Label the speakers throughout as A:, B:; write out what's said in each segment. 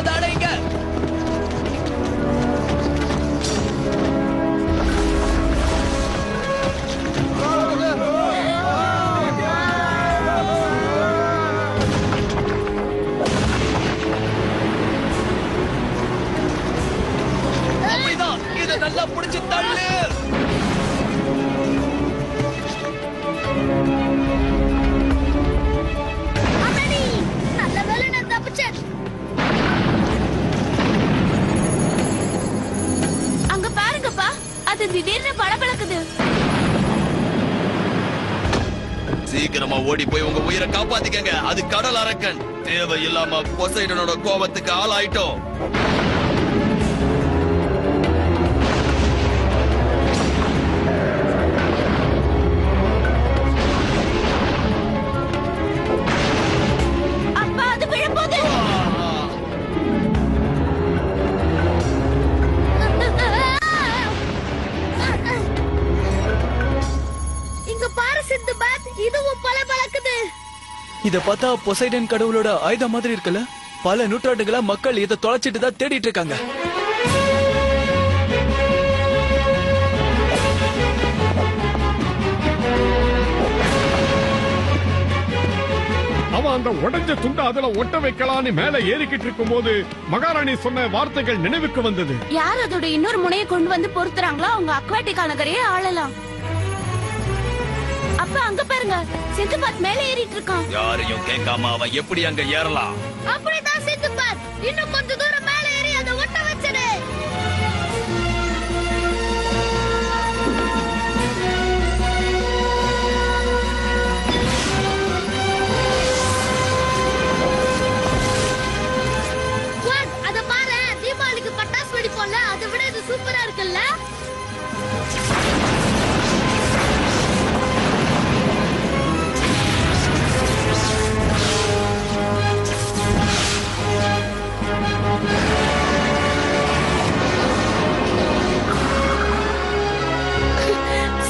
A: அதை அடைங்க. அப்படிதான், இதை நல்லா புடிச்சு தள்ளு.
B: நல்ல வேலை, நான் தப்பிச்சேன். அங்க பாருங்கப்பா, அது திடீர்னு பளபளக்குது.
A: சீக்கிரமா ஓடி போய் உங்க உயிரை காப்பாத்திக்கங்க. அது கடல் அரக்கன். தேவையில்லாம பொசைடனோட கோபத்துக்கு ஆளாயிட்டோம்.
B: அப்பா, அது விழப்போகுது. இங்க பாரு சிந்துபாத், இதுவும் பளபளக்குது.
C: இத பார்த்தா பொசைடன் கடவுளோட ஆயுதம் மாதிரி இருக்குல்ல. பல நூற்றாண்டுகளா மக்கள் இதை தொலைச்சிட்டு தான் தேடிட்டு இருக்காங்க.
D: அவன் அந்த உடைஞ்ச துண்டை அதுல ஒட்ட வைக்கலான்னு மேல ஏறிக்கிட்டு இருக்கும் போது மகாராணி சொன்ன வார்த்தைகள் நினைவுக்கு வந்தது.
B: யார் அதோட இன்னொரு முனையை கொண்டு வந்து பொறுத்துறாங்களோ அவங்க அக்வாட்டிக் நகரையே ஆளலாம். அப்ப அங்க பாருங்க, சிந்துபாத் மேல ஏறிட்டு இருக்கான்.
A: யாரையும் கேட்காம அவன் எப்படி அங்க ஏறலாம்?
B: அப்படிதான் சிந்துபாத், இன்னும் கொஞ்ச தூரம் மேல ஏறி அதை ஒட்ட வச்சிடு. அத பாரு, தீபாவளிக்கு பட்டாசு வெடிப்போம்ல, அதை விட இது சூப்பரா இருக்குல்ல.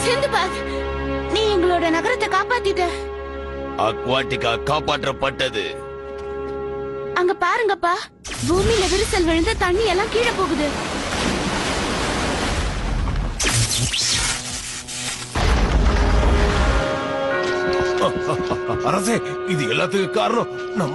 B: சிந்துபாத், நீ எங்களோட நகரத்தை காப்பாத்திட்ட.
A: அக்வாட்டிகா காப்பாற்றப்பட்டது.
B: அங்க பாருங்கப்பா, பூமியில விரிசல் விழுந்து தண்ணி எல்லாம் கீழே போகுது.
E: அரசே, இது எல்லாத்துக்கும் காரணம் நம்ம